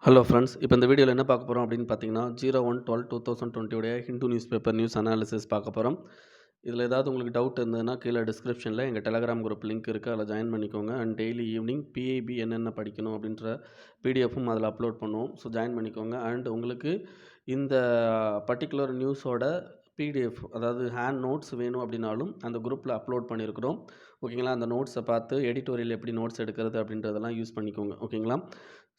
Hello friends. இப்போ இந்த வீடியோவில் என்ன பார்க்க போகிறோம் அப்படின்னு பார்த்தீங்கன்னா, 01/12/2020 உடைய Hindu news paper news analysis பார்க்க போகிறோம். இதில் ஏதாவது உங்களுக்கு டவுட் இருந்ததுன்னா கீழே டிஸ்கிரிப்ஷனில் எங்கள் டெலகிராம் குரூப் லிங்க் இருக்குது, அதில் ஜாயின் பண்ணிக்கோங்க. அண்ட் டெய்லி ஈவினிங் பிஐபி என்னென்ன படிக்கணும் அப்படின்ற பிடிஎஃப்பும் அதில் அப்லோட் பண்ணுவோம். ஸோ ஜாயின் பண்ணிக்கோங்க. அண்ட் உங்களுக்கு இந்த பர்டிகுலர் நியூஸோட பிடிஎஃப், அதாவது ஹேண்ட் நோட்ஸ் வேணும் அப்படின்னாலும் அந்த குரூப்பில் அப்லோட் பண்ணியிருக்கிறோம். ஓகேங்களா? அந்த நோட்ஸை பார்த்து எடிட்டோரியல் எப்படி நோட்ஸ் எடுக்கிறது அப்படின்றதெல்லாம் யூஸ் பண்ணிக்கோங்க. ஓகேங்களா?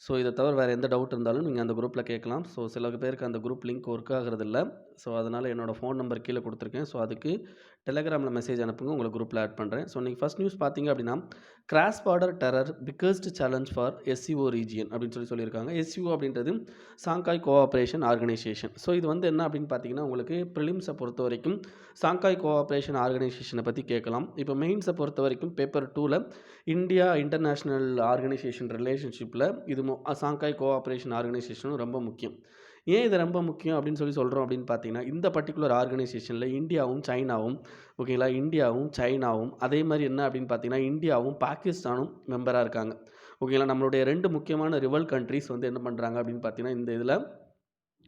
ஸோ இதை தவிர வேறு எந்த டவுட் இருந்தாலும் நீங்கள் அந்த குரூப்பில் கேட்கலாம். ஸோ சில பேருக்கு அந்த குரூப் லிங்க் ஒர்க் ஆகிறதில்ல. ஸோ அதனால் என்னோடய ஃபோன் நம்பர் கீழே கொடுத்துருக்கேன். ஸோ அதுக்கு டெலகிராமில் மெசேஜ் அனுப்புங்க, உங்களை குரூப்பில் ஆட் பண்ணுறேன். ஸோ நீங்கள் ஃபஸ்ட் நியூஸ் பார்த்தீங்க அப்படின்னா, cross border terror biggest challenge for SEO region அப்படின்னு சொல்லியிருக்காங்க. எஸ்சிஓ அப்படின்றது சாங்காய் கோஆப்ரேஷன் ஆர்கனைசேஷன். ஸோ இது வந்து என்ன அப்படின்னு பார்த்தீங்கன்னா, உங்களுக்கு ப்ரிலிம்ஸை பொறுத்த வரைக்கும் சாங்காய் கோஆப்ரேஷன் ஆர்கனைசேஷனை பற்றி கேட்கலாம். இப்போ மெயின்ஸை பொறுத்த வரைக்கும் பேப்பர் 2ல் இந்தியா இன்டர்நேஷ்னல் ஆர்கனைசேஷன் ரிலேஷன்ஷிப்பில் இது சாங்காய் கோஆப்ரேஷன் ஆர்கனைசேஷனும் ரொம்ப முக்கியம். ஏன் இது ரொம்ப முக்கியம் அப்படின்னு சொல்கிறோம் அப்படின்னு பார்த்தீங்கன்னா, இந்த பர்டிகுலர் ஆர்கனைசேஷனில் இந்தியாவும் சைனாவும், ஓகேங்களா, இந்தியாவும் சைனாவும் அதே மாதிரி என்ன அப்படின்னு பார்த்தீங்கன்னா, இந்தியாவும் பாகிஸ்தானும் மெம்பராக இருக்காங்க. ஓகேங்களா, நம்மளுடைய 2 முக்கியமான ரிவல் கண்ட்ரிஸ் வந்து என்ன பண்ணுறாங்க அப்படின்னு பார்த்தீங்கன்னா, இந்த இதில்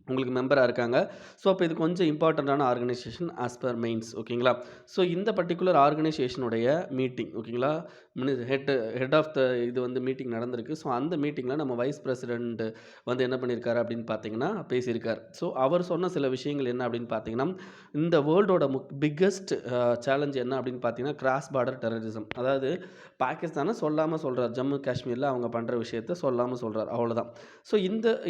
உங்களுக்கு மெம்பராக இருக்காங்க. ஸோ அப்போ இது கொஞ்சம் இம்பார்ட்டண்ட்டான ஆர்கனைசேஷன் ஆஸ் பர் மெயின்ஸ். ஓகேங்களா? ஸோ இந்த பர்டிகுலர் ஆர்கனைசேஷனுடைய மீட்டிங், ஓகேங்களா, ஹெட் ஆஃப் த இது வந்து மீட்டிங் நடந்திருக்கு. ஸோ அந்த மீட்டிங்கில் நம்ம வைஸ் பிரசிடென்ட் வந்து என்ன பண்ணியிருக்காரு அப்படின்னு பார்த்தீங்கன்னா பேசியிருக்கார். ஸோ அவர் சொன்ன சில விஷயங்கள் என்ன அப்படின்னு பார்த்தீங்கன்னா, இந்த வேர்ல்டோட பிக்கஸ்ட் சேலஞ்ச் என்ன அப்படின்னு பார்த்தீங்கன்னா, கிராஸ் பார்டர் டெரரிசம். அதாவது பாகிஸ்தானை சொல்லாமல் சொல்கிறார், ஜம்மு காஷ்மீரில் அவங்க பண்ணுற விஷயத்த சொல்லாமல் சொல்கிறார், அவ்வளோதான். ஸோ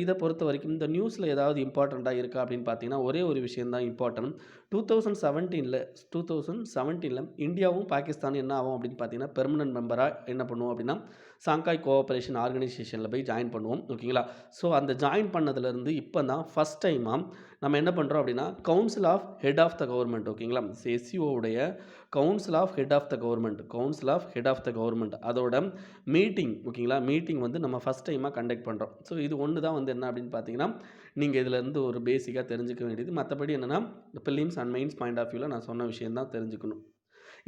இதை பொறுத்த வரைக்கும் இந்த நியூஸில் ஏதாவது இம்பார்ட்டண்ட்டாக இருக்கா அப்படின்னு பார்த்தீங்கன்னா, ஒரே ஒரு விஷயம் தான் இம்பார்ட்டன்ட். 2017ல் இந்தியாவும் பாகிஸ்தானும் என்ன ஆகும் அப்படின்னு பார்த்தீங்கன்னா, பெர்மனன்ட் மெம்பராக என்ன பண்ணுவோம் அப்படின்னா, சாங்காய் கோஆப்ரேஷன் ஆர்கனைசேஷனில் போய் ஜாயின் பண்ணுவோம். ஓகேங்களா? ஸோ அந்த ஜாயின் பண்ணதுலேருந்து இப்போ தான் ஃபஸ்ட் டைமாக நம்ம என்ன பண்ணுறோம் அப்படின்னா, council of head of the government, ஓகேங்களா, எஸ்சிஓவுடைய council of head of the government அதோட மீட்டிங், ஓகேங்களா, மீட்டிங் வந்து நம்ம ஃபஸ்ட் டைமாக கண்டக்ட் பண்ணுறோம். ஸோ இது ஒன்று தான் வந்து என்ன அப்படின்னு பார்த்தீங்கன்னா, நீங்கள் இதிலேருந்து ஒரு பேசிக்காக தெரிஞ்சுக்க வேண்டியது. மற்றபடி என்னென்னா, prelims and mains point of வியூவில் நான் சொன்ன விஷயம் தான் தெரிஞ்சுக்கணும்.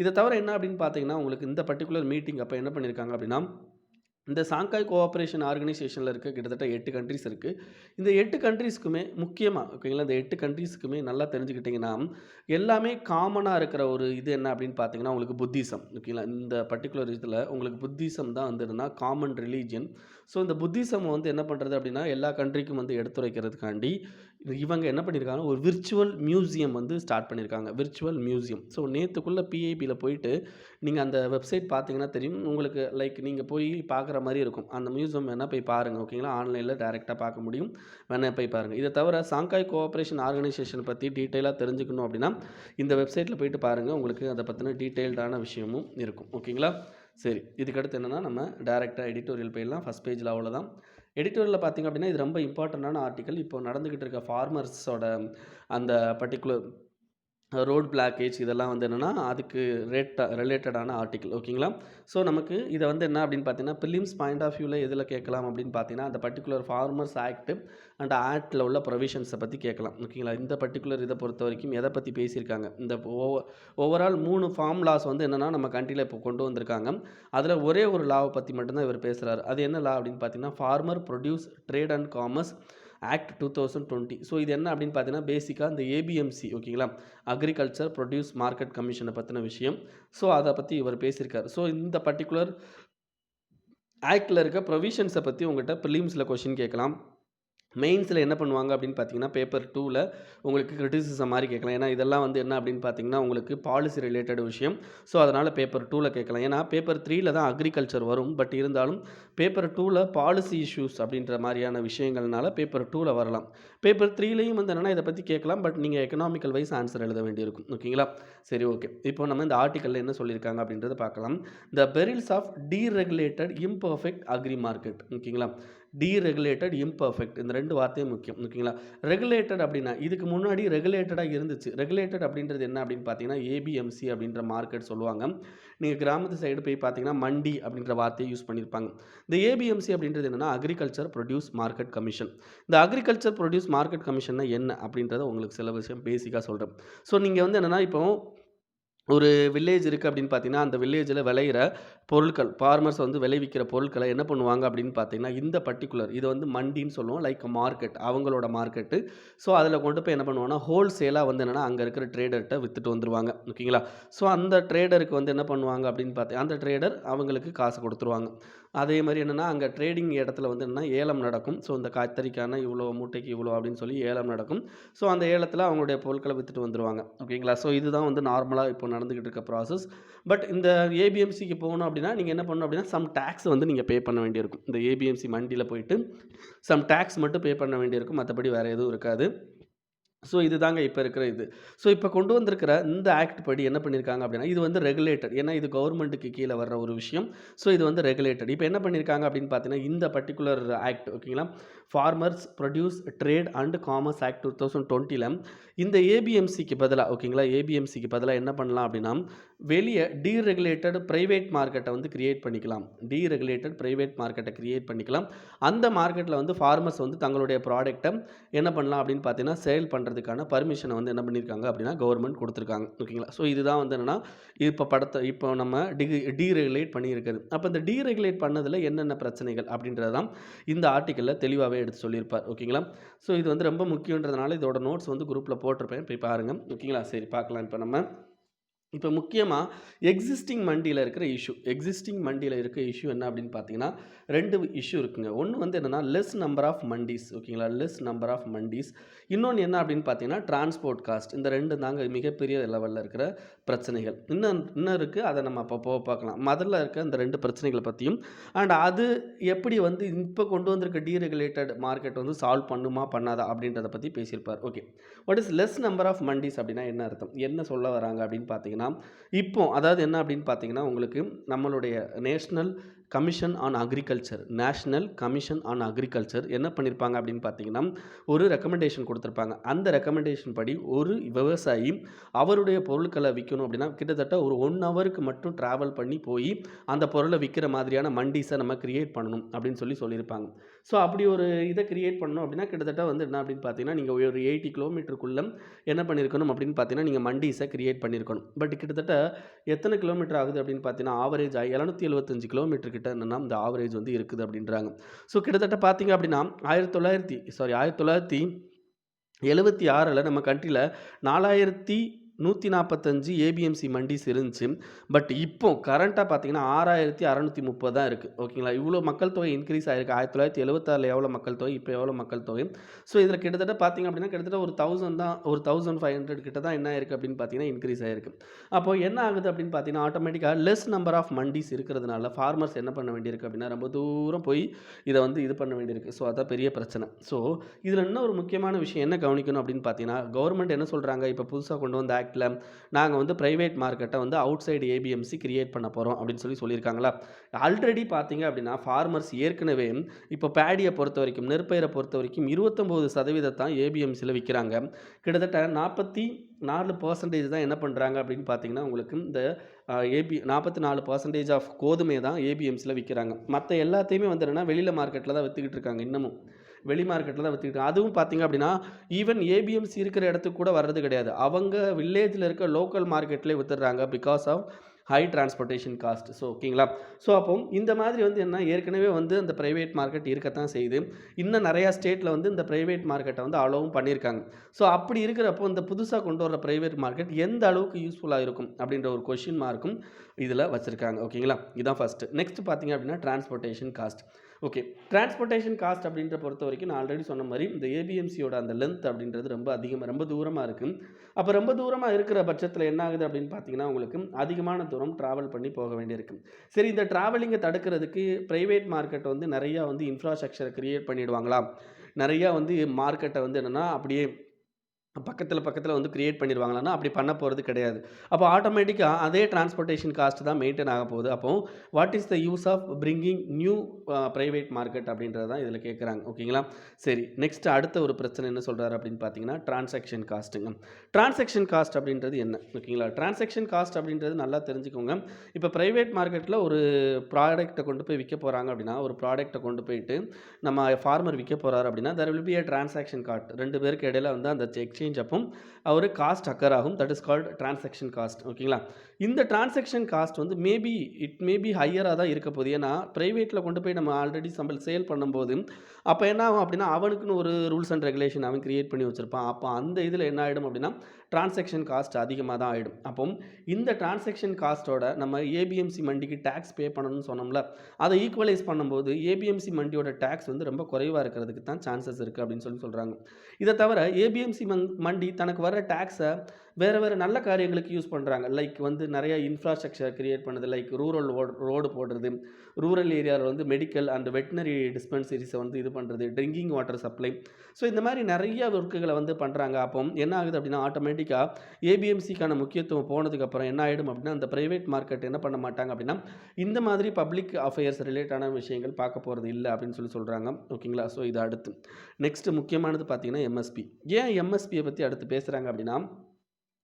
இதை தவிர என்ன அப்படின்னு பார்த்தீங்கன்னா, உங்களுக்கு இந்த பர்டிகுலர் மீட்டிங் அப்போ என்ன பண்ணியிருக்காங்க அப்படின்னா, இந்த சாங்காய் கோஆப்ரேஷன் ஆர்கனைசேஷனில் இருக்க கிட்டத்தட்ட 8 கண்ட்ரிஸ் இருக்குது. இந்த 8 கண்ட்ரிஸ்க்குமே முக்கியமாக, ஓகேங்களா, இந்த 8 கண்ட்ரிஸ்க்குமே நல்லா தெரிஞ்சுக்கிட்டிங்கன்னா, எல்லாமே காமனாக இருக்கிற ஒரு இது என்ன அப்படின்னு பார்த்தீங்கன்னா, உங்களுக்கு புத்திசம். ஓகேங்களா, இந்த பர்டிகுலர் இதில் உங்களுக்கு புத்திசம் தான் வந்துடுனா காமன் ரிலீஜியன். ஸோ இந்த புத்திசம் வந்து என்ன பண்ணுறது அப்படின்னா, எல்லா கண்ட்ரிக்கும் வந்து எடுத்துரைக்கிறதுக்காண்டி இவங்க என்ன பண்ணியிருக்காங்க, ஒரு விர்ச்சுவல் மியூசியம் வந்து ஸ்டார்ட் பண்ணியிருக்காங்க. Virtual museum. ஸோ நேற்றுக்குள்ளே பிஐபியில் போயிட்டு நீங்கள் அந்த வெப்சைட் பார்த்தீங்கன்னா தெரியும் உங்களுக்கு. லைக் நீங்கள் போய் பார்க்குற மாதிரி இருக்கும். அந்த மியூசியம் வேணால் போய் பாருங்கள். ஓகேங்களா, ஆன்லைனில் டைரெக்டாக பார்க்க முடியும், வேணால் போய் பாருங்கள். இதை தவிர சாங்காய் கோஆப்ரேஷன் ஆர்கனைசேஷன் பற்றி டீட்டெயிலாக தெரிஞ்சுக்கணும் அப்படின்னா இந்த வெப்சைட்டில் போயிட்டு பாருங்கள். உங்களுக்கு அதை பற்றின டீட்டெயில்டான விஷயமும் இருக்கும். ஓகேங்களா? சரி, இதுக்கடுத்து என்னென்னா நம்ம டைரெக்டாக எடிட்டோரியல் போயிடலாம். ஃபஸ்ட் பேஜில் அவ்வளோதான். எடிட்டோரியலில் பார்த்திங்க அப்படின்னா, இது ரொம்ப இம்பார்ட்டண்ட்டான ஆர்டிக்கல். இப்போ நடந்துக்கிட்டு இருக்க ஃபார்மர்ஸோட அந்த பர்டிகுலர் ரோட் பிளாக்கேஜ் இதெல்லாம் வந்து என்னென்னா அதுக்கு ரிலேட்டடான ஆர்டிக்கல். ஓகேங்களா? ஸோ நமக்கு இதை வந்து என்ன அப்படின்னு பார்த்தீங்கன்னா, ப்ரிலிம்ஸ் பாயிண்ட் ஆஃப் வியூவில் எதில் கேட்கலாம் அப்படின்னு பார்த்தீங்கன்னா, அந்த பர்டிகுலர் ஃபார்மர்ஸ் ஆக்ட் அண்ட் ஆக்டில் உள்ள ப்ரொவிஷன்ஸை பற்றி கேட்கலாம். ஓகேங்களா? இந்த பர்டிகுலர் இதை பொறுத்த வரைக்கும் எதை பற்றி பேசியிருக்காங்க, இந்த ஓவரால் 3 ஃபார்ம் லாஸ் வந்து என்னென்னா நம்ம கண்ட்ரியில் இப்போ கொண்டு வந்திருக்காங்க. அதில் ஒரே ஒரு லாவை பற்றி மட்டும்தான் இவர் பேசுகிறார். அது என்ன லா அப்படின்னு பார்த்தீங்கன்னா, farmer produce trade and commerce act 2020. So இது என்ன அப்படின்னு பார்த்தீங்கன்னா, பேசிக்காக இந்த ஏபிஎம்சி, ஓகேங்களா, அக்ரிகல்ச்சர் ப்ரொடியூஸ் மார்க்கெட் கமிஷனை பற்றின விஷயம். ஸோ அதை பற்றி இவர் பேசியிருக்கார். ஸோ இந்த பர்டிகுலர் ஆக்டில் இருக்க ப்ரொவிஷன்ஸை பற்றி உங்கள்கிட்ட ப்ரிலிம்ஸில் கொஷின் கேட்கலாம். மெயின்ஸில் என்ன பண்ணுவாங்க அப்படின்னு பார்த்தீங்கன்னா, பேப்பர் 2ல் உங்களுக்கு கிரிட்டிசிசம் மாதிரி கேட்கலாம். ஏன்னா இதெல்லாம் வந்து என்ன அப்படின்னு பார்த்தீங்கன்னா, உங்களுக்கு பாலிசி ரிலேட்டட் விஷயம். ஸோ அதனால் பேப்பர் 2ல் கேட்கலாம். ஏன்னா பேப்பர் 3ல் தான் அக்ரிகல்ச்சர் வரும். பட் இருந்தாலும் பேப்பர் 2ல் பாலிசி இஷ்யூஸ் அப்படின்ற மாதிரியான விஷயங்கள்னால பேப்பர் 2ல் வரலாம். பேப்பர் 3லையும் வந்து என்னென்னா இதை பற்றி கேட்கலாம். பட் நீங்கள் எக்கனாமிக்கல் வைஸ் ஆன்சர் எழுத வேண்டியிருக்கும். ஓகேங்களா? சரி, ஓகே. இப்போ நம்ம இந்த ஆர்டிக்கலில் என்ன சொல்லியிருக்காங்க அப்படின்றத பார்க்கலாம். The perils of deregulated imperfect agri market. ஓகேங்களா? டீரெகுலேட்டட், இம்பர்ஃபெக்ட், இந்த 2 வார்த்தையும் முக்கியம். ஓகேங்களா? ரெகுலேட்டட் அப்படின்னா இதுக்கு முன்னாடி ரெகுலேட்டடாக இருந்துச்சு. ரெகுலேட்டட் அப்படின்றது என்ன அப்படின்னு பார்த்தீங்கன்னா, ஏபிஎம்சி அப்படின்ற மார்க்கெட் சொல்லுவாங்க. நீங்கள் கிராமத்து சைடு போய் பார்த்தீங்கன்னா மண்டி அப்படின்ற வார்த்தையை யூஸ் பண்ணியிருப்பாங்க. இந்த ஏபிஎம்சி அப்படின்றது என்னென்னா, அக்ரிகல்ச்சர் ப்ரொடியூஸ் மார்க்கெட் கமிஷன். இந்த அக்ரிகல்ச்சர் ப்ரொடியூஸ் மார்க்கெட் கமிஷன்னா என்ன அப்படின்றத உங்களுக்கு சில விஷயம் பேசிக்காக சொல்கிறேன். ஸோ நீங்கள் வந்து என்னென்னா இப்போ ஒரு வில்லேஜ் இருக்குது அப்படின்னு பார்த்தீங்கன்னா, அந்த வில்லேஜில் விளையிற பொருட்கள், ஃபார்மர்ஸ் வந்து விளைவிக்கிற பொருட்கள என்ன பண்ணுவாங்க அப்படின்னு பார்த்தீங்கன்னா, இந்த பர்ட்டிகுலர் இது வந்து மண்டின்னு சொல்லுவோம். லைக் மார்க்கெட், அவங்களோட மார்க்கெட்டு. ஸோ, அதில கொண்டு போய் என்ன பண்ணுவோம்னா, ஹோல்சேலா வந்து என்னன்னா, அங்க இருக்கிற ட்ரேடர்ட்ட வித்துட்டு வந்துருவாங்க. ஓகேங்களா? ஸோ, அந்த ட்ரேடருக்கு வந்து என்ன பண்ணுவாங்க அப்படின்னு அந்த ட்ரேடர் அவங்களுக்கு காசு குடுத்துருவாங்க. அதே மாரி என்னன்னா, அங்க ட்ரேடிங் இடத்துல வந்து என்னன்னா, ஏலம் நடக்கும். ஸோ, இந்த கத்தரிக்கானா இவ்வளோ, மூட்டைக்கு இவ்வளோ அப்படின்னு சொல்லி ஏலம் நடக்கும். ஸோ, அந்த ஏலத்தில அவங்களுடைய பொருட்கள வித்துட்டு வந்துருவாங்க. ஓகேங்களா? ஸோ, இதுதான் வந்து நார்மலா இப்போ நடந்துகிட்டு இருக்க ப்ராசஸ். பட் இந்த ஏபிஎம்சிக்கு போகணும் அப்படின்னா, நீங்க என்ன பண்ணணும் அப்படின்னா, சம் டாக்ஸ் வந்து நீங்க பே பண்ண வேண்டியிருக்கும். இந்த ஏபிஎம்சி மண்டியில போயிட்டு சம் டாக்ஸ் மட்டும் பே பண்ண வேண்டியிருக்கும். மத்தபடி வேற எதுவும் இருக்காது. ஸோ இதுதாங்க இப்ப இருக்கிற இது. ஸோ இப்ப கொண்டு வந்திருக்கிற இந்த ஆக்ட் படி என்ன பண்ணியிருக்காங்க அப்படின்னா, இது வந்து ரெகுலேட்டட். ஏன்னா இது கவர்மெண்ட்டுக்கு கீழ வர்ற ஒரு விஷயம். ஸோ இது வந்து ரெகுலேட்டட். இப்ப என்ன பண்ணியிருக்காங்க அப்படின்னு பார்த்தீங்கன்னா, இந்த பர்ட்டிகுலர் ஆக்ட் ஓகேங்களா? Farmers produce trade and commerce act 2020ல இந்த ஏபிஎம்சிக்கு பதிலா ஓகேங்களா? ஏபிஎம்சிக்கு பதிலா என்ன பண்ணலாம் அப்படின்னா, வெளிய டீரெகுலேட்டட் பிரைவேட் மார்க்கெட்ட வந்து கிரியேட் பண்ணிக்கலாம். டீரெகுலேட்டட் பிரைவேட் மார்க்கெட்ட கிரியேட் பண்ணிக்கலாம். அந்த மார்க்கெட்ல வந்து ஃபார்மர்ஸ் வந்து தங்களுடைய ப்ராடக்ட்ட என்ன பண்ணலாம் அப்படின்னு பார்த்தீங்கன்னா, சேல் பண்றதுக்கான பர்மிஷன வந்து என்ன பண்ணியிருக்காங்க அப்படின்னா, கவர்மெண்ட் குடுத்துருக்காங்க. ஓகேங்களா? ஸோ இதுதான் வந்து என்னன்னா, இப்போ நம்ம டீரெகுலேட் பண்ணியிருக்குது. அப்ப இந்த டீரெகுலேட் பண்ணதுல என்னென்ன பிரச்சனைகள் அப்படின்றது தான் இந்த ஆர்டிக்கிள்ல தெளிவாவே எடுத்து சொல்லியிருப்பார். ஓகேங்களா? ஸோ இது வந்து ரொம்ப முக்கியன்றதுனால இதோட நோட்ஸ் வந்து குரூப்ல போட்டிருப்பேன். போய் பாருங்க. ஓகேங்களா? சரி பார்க்கலாம் இப்ப நம்ம. இப்ப முக்கியமா எக்ஸிஸ்டிங் மண்டியில இருக்க இஷ்யூ என்ன அப்படின்னு பார்த்தீங்கன்னா, 2 இஷ்யூ இருக்குங்க. ஒண்ணு வந்து என்னன்னா, லெஸ் நம்பர் ஆஃப் மண்டீஸ் ஓகேங்களா? Less number of mandis. இன்னொன்னு என்ன அப்படின்னு பார்த்தீங்கன்னா, டிரான்ஸ்போர்ட் காஸ்ட். இந்த 2 தாங்க மிகப்பெரிய லெவல்ல இருக்கிற பிரச்சனைகள். இன்னும் இருக்கு. அத நம்ம அப்ப போக பார்க்கலாம். முதல்ல இருக்க இந்த 2 பிரச்சனைகள பத்தியும், அண்ட் அது எப்படி வந்து இப்ப கொண்டு வந்திருக்க டீரெகுலேட்டட் மார்க்கெட் வந்து சால்வ் பண்ணுமா? பண்ணாதா? அப்படின்றத பத்தி பேசியிருப்பார். Okay. What is less number of mandis அப்படின்னா என்ன அர்த்தம்? என்ன சொல்ல வராங்க அப்படின்னு பார்த்தீங்கன்னா, இப்போ அதாவது என்ன அப்படின்னு பார்த்தீங்கன்னா, உங்களுக்கு நம்மளுடைய நேஷனல் கமிஷன் ஆன் அக்ரிகல்ச்சர் என்ன பண்ணியிருப்பாங்க அப்படின்னு பார்த்தீங்கன்னா, ஒரு ரெக்கமெண்டேஷன் குடுத்திருப்பாங்க. அந்த ரெக்கமெண்டேஷன் படி ஒரு விவசாயி அவருடைய பொருட்கள விக்கணும் அப்படின்னா, கிட்டத்தட்ட ஒரு 1 ஹவருக்கு மட்டும் டிராவல் பண்ணி போயி, அந்த பொருள விக்கிற மாதிரியான மண்டீஸ நம்ம கிரியேட் பண்ணணும் அப்படின்னு சொல்லியிருப்பாங்க. ஸோ அப்படி ஒரு இத கிரியேட் பண்ணணும் அப்படின்னா, கிட்டத்தட்ட வந்து என்ன அப்படின்னு பார்த்தீங்கன்னா, நீங்க ஒரு 80 கிலோமீட்டருக்குள்ள என்ன பண்ணியிருக்கணும் அப்படின்னு பார்த்தீங்கன்னா, நீங்க மண்டீஸ கிரியேட் பண்ணியிருக்கணும். பட் கிட்டத்தட்ட எத்தனை கிலோமீட்டர் ஆகுது அப்படின்னு பார்த்தீங்கன்னா, ஆவரேஜா 775 கிலோமீட்டர் கிட்ட என்னன்னா, இந்த ஆவரேஜ் வந்து இருக்குது அப்படின்றாங்க. ஸோ கிட்டத்தட்ட பார்த்தீங்க அப்படின்னா, 1976ல நம்ம கண்ட்ரில 4145 ஏபிஎம்சி மண்டீஸ் இருந்துச்சு. பட் இப்போ கரண்ட்டா பார்த்தீங்கன்னா 6630 தான் இருக்கு. ஓகேங்களா? இவ்ளோ மக்கள் தொகை இன்கிரீஸ் ஆயிருக்கு. 1976ல எவ்வளோ மக்கள் தொகை, இப்போ எவ்வளோ மக்கள் தொகை. ஸோ இதில கிட்டத்தட்ட பார்த்தீங்க அப்படின்னா, கிட்டத்தட்ட ஒரு 1000 தான் ஒரு 1500 கிட்ட தான் என்ன ஆயிருக்கு அப்படின்னு பார்த்தீங்கன்னா, இன்கிரீஸ் ஆயிருக்கு. அப்போ என்ன ஆகுது அப்படின்னு பார்த்தீங்கன்னா, ஆட்டோமேட்டிக்கா லெஸ் நம்பர் ஆஃப் மண்டீஸ் இருக்கிறதுனால ஃபார்மர்ஸ் என்ன பண்ண வேண்டியிருக்கு அப்படின்னா, ரொம்ப தூரம் போய் இத வந்து இது பண்ண வேண்டியிருக்கு. ஸோ அதான் பெரிய பிரச்சனை. ஸோ இதில இன்னும் ஒரு முக்கியமான விஷயம் என்ன கவனிக்கணும் அப்படின்னு பார்த்தீங்கன்னா, கவர்மெண்ட் என்ன சொல்றாங்க, இப்போ புதுசா கொண்டு வந்த ஆக்ட்ல நாங்க வந்து பிரைவேட் மார்க்கெட்ட வந்து அவுட் சைடு ஏபிஎம்சி கிரியேட் பண்ண போறோம் அப்படின்னு சொல்லியிருக்காங்களா? ஆல்ரெடி பார்த்தீங்க அப்படின்னா, ஃபார்மர்ஸ் ஏற்கனவே இப்போ பேடிய பொறுத்தவரைக்கும், நெற்பயிர பொறுத்தவரைக்கும் 29% தான் ஏபிஎம்சில விக்கிறாங்க. கிட்டத்தட்ட 44% தான் என்ன பண்றாங்க அப்படின்னு பார்த்தீங்கன்னா, உங்களுக்கு இந்த 44% ஆஃப் கோதுமை தான் ஏபிஎம்சில விக்கிறாங்க. மத்த எல்லாத்தையுமே வந்து என்னன்னா, வெளியில மார்க்கெட்ல தான் வித்துக்கிட்டு இருக்காங்க இன்னமும். வெளி மார்க்கெட்ல தான் வித்துக்கிட்டு அதுவும் பார்த்தீங்க அப்படின்னா, ஈவன் ஏபிஎம்சி இருக்கிற இடத்துக்கு கூட வர்றது கிடையாது. அவங்க வில்லேஜ்ல இருக்க லோக்கல் மார்க்கெட்லயே வித்துடுறாங்க. Because of high transportation cost. So ஓகேங்களா? ஸோ அப்போ இந்த மாதிரி வந்து என்ன ஏற்கனவே வந்து அந்த பிரைவேட் மார்க்கெட் இருக்கத்தான் செய்யுது. இன்னும் நெறையா ஸ்டேட்ல வந்து இந்த பிரைவேட் மார்க்கெட்ட வந்து அலோவும் பண்ணியிருக்காங்க. ஸோ அப்படி இருக்கிறப்போ இந்த புதுசா கொண்டு வர பிரைவேட் மார்க்கெட் எந்த அளவுக்கு யூஸ்ஃபுல்லா இருக்கும் அப்படின்ற ஒரு கொஸ்டின் மார்க்கும் இதில வச்சிருக்காங்க. ஓகேங்களா? இதான் ஃபர்ஸ்ட். நெக்ஸ்ட் பார்த்தீங்க அப்படின்னா transportation cost. Okay. Transportation cost அப்படின்ற பொறுத்தவரைக்கும் நான் ஆல்ரெடி சொன்ன மாரி இந்த ஏபிஎம்சியோட அந்த லென்த் அப்படின்றது ரொம்ப தூரமா இருக்கு. அப்ப ரொம்ப தூரமா இருக்கிற பட்சத்தில என்ன ஆகுது அப்படின்னு பார்த்தீங்கன்னா, உங்களுக்கு அதிகமான தூரம் டிராவல் பண்ணி போக வேண்டியிருக்கு. சரி இந்த டிராவலிங்க தடுக்கிறதுக்கு பிரைவேட் மார்க்கெட் வந்து நெறையா வந்து இன்ஃப்ராஸ்ட்ரக்சர கிரியேட் பண்ணிடுவாங்களா? நெறையா வந்து மார்க்கெட்ட வந்து என்னன்னா, அப்படியே பக்கத்துல வந்து கிரியேட் பண்ணிருவாங்களான்னா, அப்படி பண்ண போறது கிடையாது. அப்போ ஆட்டோமேட்டிக்கா அதே டிரான்ஸ்போர்டேஷன் காஸ்ட் தான் மெயின்டெயின் ஆக போகுது. அப்போ what is the use of bringing new private market அப்படின்றது தான் இதில கேட்குறாங்க. ஓகேங்களா? சரி நெக்ஸ்ட் அடுத்த ஒரு பிரச்சனை என்ன சொல்றாரு அப்படின்னு பார்த்தீங்கன்னா, டிரான்சாக்ஷன் காஸ்ட்டுங்க. டிரான்சாக்ஷன் காஸ்ட் அப்படின்றது என்ன? ஓகேங்களா? டிரான்சாக்ஷன் காஸ்ட் அப்படின்றது நல்லா தெரிஞ்சுக்கோங்க. இப்போ பிரைவேட் மார்க்கெட்ல ஒரு ப்ராடக்ட்ட கொண்டு போய் விக்க போறாங்க அப்படின்னா, ஒரு ப்ராடக்ட்ட கொண்டு போயிட்டு நம்ம ஃபார்மர் விக்க போறாரு அப்படின்னா, there will be a transaction cost. 2 பேருக்கு இடையில வந்து அந்த எக்ஸ்சேஞ்ச் அப்போ ஒரு காஸ்ட் அக்கர் ஆகும். That is called transaction cost. ஓகேங்களா? இந்த டிரான்சாக்ஷன் காஸ்ட் வந்து இட் மேபி ஹையரா தான் இருக்க போகுது. ஏன்னா பிரைவேட்ல கொண்டு போய் நம்ம ஆல்ரெடி சேல் பண்ணும்போது, அப்ப என்ன ஆகும் அப்படின்னா, அவனுக்குன்னு ஒரு ரூல்ஸ் அண்ட் ரெகுலேஷன் அவன் கிரியேட் பண்ணி வச்சிருப்பான். அப்ப அந்த இதுல என்ன ஆயிடும் அப்படின்னா, டிரான்சாக்ஷன் காஸ்ட் அதிகமா தான் ஆயிடும். அப்போ இந்த டிரான்சாக்ஷன் காஸ்ட்டோட நம்ம ஏபிஎம்சி மண்டிக்கு டாக்ஸ் பே பண்ணணும்னு சொன்னோம்ல, அதை ஈக்குவலைஸ் பண்ணும்போது ஏபிஎம்சி மண்டியோட டாக்ஸ் வந்து ரொம்ப குறைவா இருக்கிறதுக்கு தான் சான்சஸ் இருக்கு அப்படின்னு சொல்றாங்க. இதை தவிர ஏபிஎம்சி மண்டி தனக்கு வர டாக்ஸை வேறு நல்ல காரியங்களுக்கு யூஸ் பண்ணுறாங்க. லைக் வந்து நிறைய இன்ஃப்ராஸ்ட்ரக்சர் கிரியேட் பண்ணுது. லைக் ரோடு போடுறது, ரூரல் ஏரியாவில் வந்து மெடிக்கல் அண்ட் வெட்டினரி டிஸ்பென்சரிஸை வந்து இது பண்ணுறது, ட்ரிங்கிங் வாட்டர் சப்ளை. ஸோ இந்த மாதிரி நிறைய ஒர்க்குகளை வந்து பண்ணுறாங்க. அப்போ என்ன ஆகுது அப்படின்னா, ஆட்டோமேட்டிக்காக ஏபிஎம்சிக்கான முக்கியத்துவம் போனதுக்கப்புறம் என்ன ஆகிடும் அப்படின்னா, அந்த ப்ரைவேட் மார்க்கெட் என்ன பண்ண மாட்டாங்க அப்படின்னா, இந்த மாதிரி பப்ளிக் அஃபேர்ஸ் ரிலேட்டான விஷயங்கள் பார்க்க போகிறது இல்லை அப்படின்னு சொல்கிறாங்க. ஓகேங்களா? ஸோ இது அடுத்து நெக்ஸ்ட் முக்கியமானது பார்த்தீங்கன்னா எம்எஸ்பி. ஏன் எம்எஸ்பியை பற்றி அடுத்து பேசுகிறாங்க அப்படின்னா,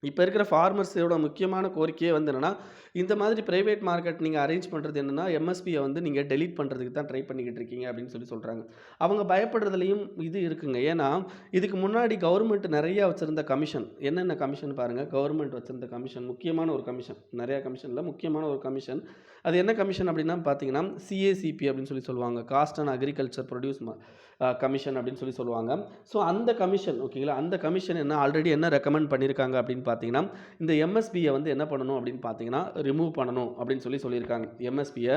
இப்போ இருக்கிற ஃபார்மர்ஸோட முக்கியமான கோரிக்கையே வந்து என்னென்னா, இந்த மாதிரி பிரைவேட் மார்க்கெட் நீங்கள் அரேஞ்ச் பண்ணுறது என்னென்னா, எம்எஸ்பியை வந்து நீங்கள் டெலீட் பண்ணுறதுக்கு தான் ட்ரை பண்ணிக்கிட்டு இருக்கீங்க அப்படின்னு சொல்கிறாங்க. அவங்க பயப்படுறதுலையும் இது இருக்குங்க. ஏன்னா இதுக்கு முன்னாடி கவர்மெண்ட் நிறையா வச்சுருந்த கமிஷன், என்னென்ன கமிஷன் பாருங்கள். கவர்மெண்ட் வச்சுருந்த கமிஷன், முக்கியமான ஒரு கமிஷன், நிறையா கமிஷனில் முக்கியமான ஒரு கமிஷன். அது என்ன கமிஷன் அப்படின்னா பார்த்தீங்கன்னா, சிஏசிபி அப்படின்னு சொல்லுவாங்க. Cost and agriculture produce commission அப்படின்னு சொல்லுவாங்க. ஸோ அந்த கமிஷன், ஓகேங்களா, அந்த கமிஷன் ஆல்ரெடி என்ன ரெக்கமெண்ட் பண்ணியிருக்காங்க அப்படின்னு பார்த்தீங்கன்னா, இந்த எம்எஸ்பியை வந்து என்ன பண்ணணும் அப்படின்னு பார்த்தீங்கன்னா, ரிமூவ் பண்ணணும் அப்படின்னு சொல்லியிருக்காங்க. எம்எஸ்பியை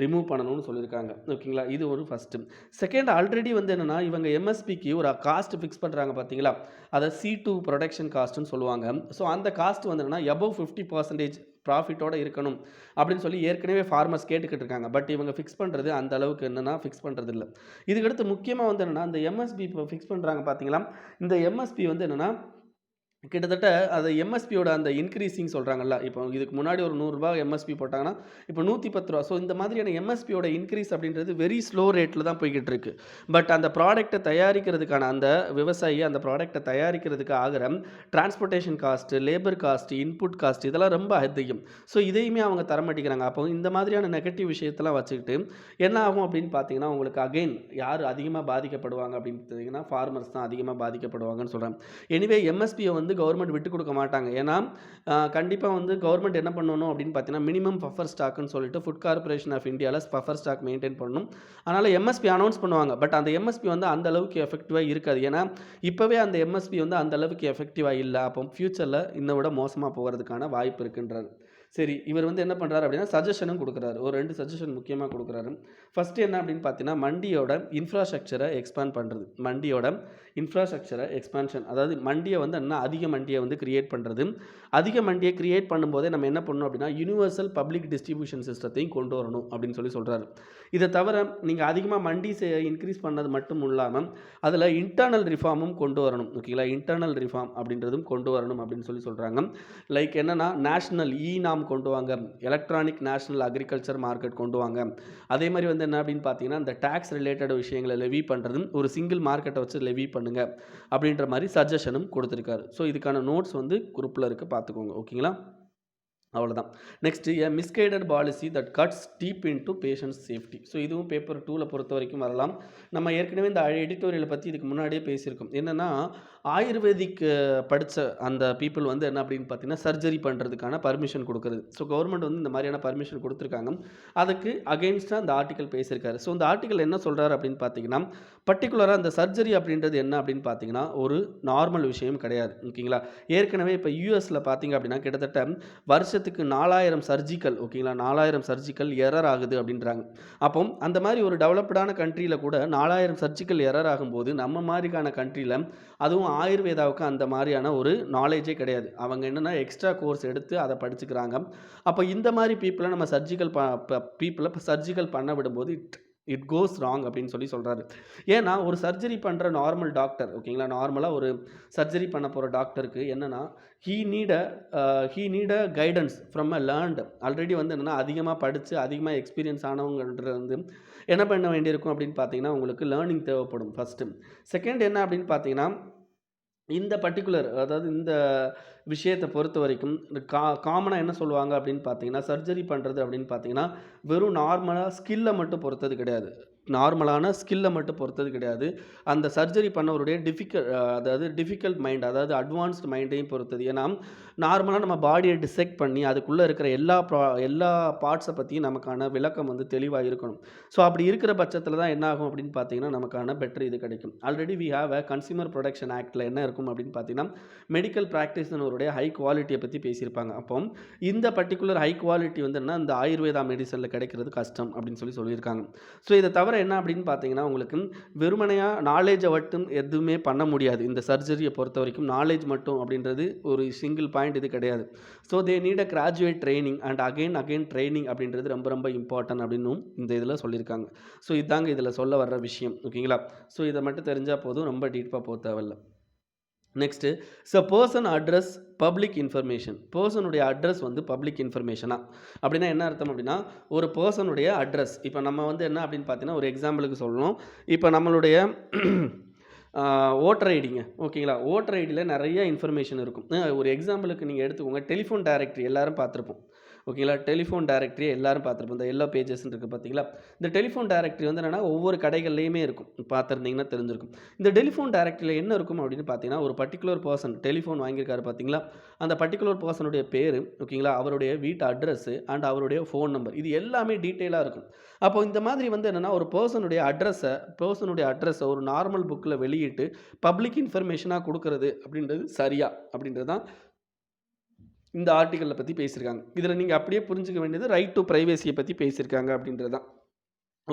ரிமூவ் பண்ணணும்னு சொல்லியிருக்காங்க. ஓகேங்களா? இது ஒரு ஃபஸ்ட்டு. செகண்ட், ஆல்ரெடி வந்து என்னென்னா, இவங்க எம்எஸ்பிக்கு ஒரு காஸ்ட் ஃபிக்ஸ் பண்ணுறாங்க பார்த்தீங்களா, அதை C2 ப்ரொடக்ஷன் காஸ்ட்டுன்னு சொல்லுவாங்க. ஸோ அந்த காஸ்ட் வந்து என்னென்னா எபவ் 50% ப்ராஃபிட்டோடு இருக்கணும் அப்படின்னு ஏற்கனவே ஃபார்மர்ஸ் கேட்டுக்கிட்டு இருக்காங்க. பட் இவங்க ஃபிக்ஸ் பண்ணுறது அந்த அளவுக்கு என்னென்னா ஃபிக்ஸ் பண்ணுறது இல்லை. இதுக்கடுத்து முக்கியமாக வந்து என்னென்னா, இந்த எம்எஸ்பி இப்போ ஃபிக்ஸ் பண்ணுறாங்க பார்த்தீங்களா, இந்த எம்எஸ்பி வந்து என்னென்னா கிட்டத்தட்ட அது எம்எஸ்பியோட அந்த இன்க்ரீஸிங் சொல்கிறாங்கல்ல, இப்போ இதுக்கு முன்னாடி ஒரு ரூ. 100 எம்எஸ்பி போட்டாங்கன்னா இப்போ ரூ. 110. ஸோ இந்த மாதிரியான எம்எஸ்பியோட இன்க்ரீஸ் அப்படின்றது வெரி ஸ்லோ ரேட்டில் தான் போய்கிட்டு இருக்கு. பட் அந்த ப்ராடக்ட்டை தயாரிக்கிறதுக்கான அந்த விவசாயி அந்த ப்ராடக்ட்டை தயாரிக்கிறதுக்கு ஆகிற transportation cost, labour cost, input cost இதெல்லாம் ரொம்ப அதிகம். ஸோ இதையுமே அவங்க தர மாட்டேங்கிறாங்க. அப்போ இந்த மாதிரியான நெகட்டிவ் விஷயத்தெல்லாம் வச்சுக்கிட்டு என்ன ஆகும் அப்படின்னு பார்த்தீங்கன்னா, உங்களுக்கு அகெயின் யார் அதிகமாக பாதிக்கப்படுவாங்க அப்படின்னு பார்த்தீங்கன்னா, ஃபார்மர்ஸ் தான் அதிகமாக பாதிக்கப்படுவாங்கன்னு சொல்கிறேன். எனிவே எம்எஸ்பியை வந்து கவர்மெண்ட் விட்டு கொடுக்க மாட்டாங்க. ஏன்னா கண்டிப்பாக வந்து கவர்மெண்ட் என்ன பண்ணணும் அப்படின்னு பார்த்தீங்கன்னா, மினிமம் பஃபர் ஸ்டாக்னு சொல்லிட்டு ஃபுட் கார்பரேஷன் ஆஃப் இந்தியாவில் பஃபர் ஸ்டாக் மெயின்டைன் பண்ணணும். அதனால் எம்எஸ்பி அனௌன்ஸ் பண்ணுவாங்க. பட் அந்த எம்எஸ்பி வந்து அந்த அளவுக்கு எஃபெக்டிவாக இருக்காது. ஏன்னா இப்போவே அந்த எம்எஸ்பி வந்து அந்த அளவுக்கு எஃபெக்டிவாக இல்லை. அப்போ ஃபியூச்சரில் இன்னை விட மோசமாக போகிறதுக்கான வாய்ப்பு இருக்குன்றார். சரி, இவர் வந்து என்ன பண்ணுறாரு அப்படின்னா, சஜஷனும் கொடுக்குறாரு. ஒரு 2 சஜஷன் முக்கியமாக கொடுக்குறாரு. ஃபஸ்ட்டு என்ன அப்படின்னு பார்த்தீங்கன்னா, மண்டியோட இன்ஃப்ராஸ்ட்ரக்சரை எக்ஸ்பேண்ட் பண்ணுறது. மண்டியோட இன்ஃப்ராஸ்ட்ரக்சரை எக்ஸ்பான்ஷன், அதாவது மண்டியை வந்து என்ன அதிக மண்டியை வந்து கிரியேட் பண்ணுறது. அதிக மண்டியை கிரியேட் பண்ணும்போதே நம்ம என்ன பண்ணணும் அப்படின்னா, யூனிவர்சல் பப்ளிக் டிஸ்ட்ரிபியூஷன் சிஸ்டத்தையும் கொண்டு வரணும் அப்படின்னு சொல்கிறாரு. இதை தவிர நீங்கள் அதிகமாக மண்டி இன்க்ரீஸ் பண்ணது மட்டும் இல்லாமல் அதில் இன்டர்னல் ரிஃபார்மும் கொண்டு வரணும். ஓகேங்களா? இன்டர்னல் ரிஃபார்ம் அப்படின்றதும் கொண்டு வரணும் அப்படின்னு சொல்கிறாங்க. லைக் என்னென்னா, நேஷ்னல் நாம் கொண்டு வாங்க, எலக்ட்ரானிக் நேஷனல் அக்ரிகல்ச்சர் மார்க்கெட் கொண்டு வாங்க. அதே மாதிரி வந்து என்ன அப்படின்னு பார்த்தீங்கன்னா, இந்த டேக்ஸ் ரிலேட்டட் விஷயங்களை லெவி பண்ணுறதும் ஒரு சிங்கிள் மார்க்கெட்டை வச்சு லெவி பண்ணுங்க அப்படின்ற மாதிரி சஜஷனும் கொடுத்துருக்காரு. ஸோ இதுக்கான நோட்ஸ் வந்து குரூப்பில் இருக்குது, பார்த்துக்கோங்க. ஓகேங்களா? அவ்வளோதான். Next misguided policy that cuts deep into patients safety. So இதுவும் பேப்பர் 2ல் பொறுத்த வரைக்கும் வரலாம். நம்ம ஏற்கனவே இந்த எடிட்டோரியலை பற்றி இதுக்கு முன்னாடியே பேசியிருக்கோம். என்னென்னா, ஆயுர்வேதிக் படித்த அந்த பீப்புள் வந்து என்ன அப்படின்னு பார்த்தீங்கன்னா, சர்ஜரி பண்ணுறதுக்கான பர்மிஷன் கொடுக்குறது. ஸோ கவர்மெண்ட் வந்து இந்த மாதிரியான பர்மிஷன் கொடுத்துருக்காங்க. அதுக்கு அகெயின்ஸ்டாக அந்த ஆர்டிக்கல் பேசியிருக்காரு. ஸோ இந்த ஆர்டிக்கல் என்ன சொல்கிறாரு அப்படின்னு பார்த்தீங்கன்னா, பர்டிகுலராக அந்த சர்ஜரி அப்படின்றது என்ன அப்படின்னு பார்த்தீங்கன்னா, ஒரு நார்மல் விஷயம் கிடையாது. ஓகேங்களா? ஏற்கனவே இப்போ யூஎஸில் பார்த்தீங்க அப்படின்னா, கிட்டத்தட்ட வருஷத்துக்கு 4000 சர்ஜிக்கல், ஓகேங்களா, 4000 சர்ஜிக்கல் எரர் ஆகுது அப்படின்றாங்க. அப்போ அந்த மாதிரி ஒரு டெவலப்டான கண்ட்ரியில் கூட 4000 சர்ஜிக்கல் எரர் ஆகும்போது, நம்ம மாதிரிக்கான கண்ட்ரியில் அதுவும் ஆயுர்வேதாவுக்கு அந்த மாதிரியான ஒரு நாலேஜே கிடையாது. அவங்க என்னென்னா எக்ஸ்ட்ரா கோர்ஸ் எடுத்து அதை படிச்சுக்கிறாங்க. அப்போ இந்த மாதிரி பீப்புளை நம்ம சர்ஜிக்கல் பண்ண விடும்போது இட் கோஸ் ராங் அப்படின்னு சொல்கிறாரு. ஏன்னா ஒரு சர்ஜரி பண்ணுற நார்மல் டாக்டர், ஓகேங்களா, நார்மலாக ஒரு சர்ஜரி பண்ண போகிற டாக்டருக்கு என்னென்னா, he need a guidance from a learned. Already வந்து என்னென்னா அதிகமாக படித்து அதிகமாக எக்ஸ்பீரியன்ஸ் ஆனவங்கன்ற வந்து என்ன பண்ண வேண்டியிருக்கும் அப்படின்னு பார்த்தீங்கன்னா, உங்களுக்கு லேர்னிங் தேவைப்படும் ஃபஸ்ட்டு. செகண்ட் என்ன அப்படின்னு பார்த்தீங்கன்னா, இந்த பர்டிகுலர், அதாவது இந்த விஷயத்தை பொறுத்த வரைக்கும் காமனாக என்ன சொல்லுவாங்க அப்படின்னு பார்த்தீங்கன்னா, சர்ஜரி பண்ணுறது அப்படின்னு பார்த்தீங்கன்னா வெறும் நார்மலாக ஸ்கில்லை மட்டும் பொறுத்தது கிடையாது. நார்மலான ஸ்கில்லை மட்டும் பொறுத்தது கிடையாது. அந்த சர்ஜரி பண்ணவருடைய டிஃபிகல்ட் மைண்ட், அதாவது அட்வான்ஸ்டு மைண்டையும் பொறுத்தது. ஏன்னா நார்மலாக நம்ம பாடியை டிசெக்ட் பண்ணி அதுக்குள்ளே இருக்கிற எல்லா பார்ட்ஸை பற்றியும் நமக்கான விளக்கம் வந்து தெளிவாக இருக்கணும். ஸோ அப்படி இருக்கிற பட்சத்தில் தான் என்ன ஆகும் அப்படின்னு பார்த்தீங்கன்னா நமக்கான பெட்டர் இது கிடைக்கும். Already we have a consumer production ஆக்டில் என்ன இருக்கும் அப்படின்னு பார்த்தீங்கன்னா மெடிக்கல் ப்ராக்டிஸ்னருடைய ஹை குவாலிட்டியை பற்றி பேசியிருப்பாங்க. அப்போ இந்த பர்டிகுலர் ஹை குவாலிட்டி வந்து என்ன, இந்த ஆயுர்வேதா மெடிசனில் கிடைக்கிறது கஷ்டம் அப்படின்னு சொல்லியிருக்காங்க. ஸோ இதை தவிர என்ன அப்படின்னு பார்த்தீங்கன்னா உங்களுக்கு வெறுமனையாக நாலேஜை மட்டும் எதுவுமே பண்ண முடியாது. இந்த சர்ஜரியை பொறுத்த வரைக்கும் நாலேஜ் மட்டும் அப்படின்றது ஒரு சிங்கிள் பாயிண்ட் இது கிடையாது. So they need a graduate training and again training அப்படின்றது ரொம்ப ரொம்ப இம்பார்ட்டன்ட் அப்படின்னும் இந்த இதில் சொல்லியிருக்காங்க. ஸோ இதாங்க இதில் சொல்ல வர்ற விஷயம். ஓகேங்களா? ஸோ இதை மட்டும் தெரிஞ்சால் போதும், ரொம்ப டீப்பாக போக தேவையில்லை. Next, person address public information. பர்சனுடைய அட்ரஸ் வந்து பப்ளிக் இன்ஃபர்மேஷனா அப்படின்னா என்ன அர்த்தம் அப்படின்னா, ஒரு பர்சனுடைய அட்ரஸ் இப்போ நம்ம வந்து என்ன அப்படின்னு பார்த்தீங்கன்னா ஒரு எக்ஸாம்பிளுக்கு சொல்லணும். இப்போ நம்மளுடைய ஓட்டர் ஐடிங்க, ஓகேங்களா? ஓட்டர் ஐடியில் நிறைய இன்ஃபர்மேஷன் இருக்கும். ஒரு எக்ஸாம்பிளுக்கு நீங்கள் எடுத்துக்கோங்க, டெலிஃபோன் டைரக்டரி எல்லாரும் பார்த்துருப்போம். ஓகேங்களா? டெலிஃபோன் டைரக்டரி எல்லாரும் பார்த்துருப்போம். இந்த எல்லோ பேஜஸ்ன்னு இருக்குது பார்த்தீங்களா? இந்த டெலிஃபோன் டைரக்டரி வந்து என்னென்னா ஒவ்வொரு கடைகள்லையுமே இருக்கும். பார்த்துருந்தீங்கன்னா தெரிஞ்சிருக்கும். இந்த டெலிஃபோன் டைரக்டரியில் என்ன இருக்கும் அப்படின்னு பார்த்தீங்கன்னா ஒரு பர்டிகுலர் பர்சன் டெலிஃபோன் வாங்கியிருக்காரு பார்த்தீங்களா? அந்த பர்டிகுலர் பர்சனுடைய பேர், ஓகேங்களா, அவருடைய வீட்டு அட்ரஸ் அண்ட் அவருடைய ஃபோன் நம்பர், இது எல்லாமே டீட்டெயிலாக இருக்கும். அப்போ இந்த மாதிரி வந்து என்னென்னா ஒரு பர்சனுடைய அட்ரஸை ஒரு நார்மல் புக்கில் வெளியிட்டு பப்ளிக் இன்ஃபர்மேஷனாக கொடுக்கறது அப்படின்றது சரியா அப்படின்றது தான் இந்த ஆர்டிக்கலை பற்றி பேசியிருக்காங்க. இதில் நீங்கள் அப்படியே புரிஞ்சுக்க வேண்டியது ரைட் டு ப்ரைவேசியை பற்றி பேசியிருக்காங்க அப்படின்றது தான்.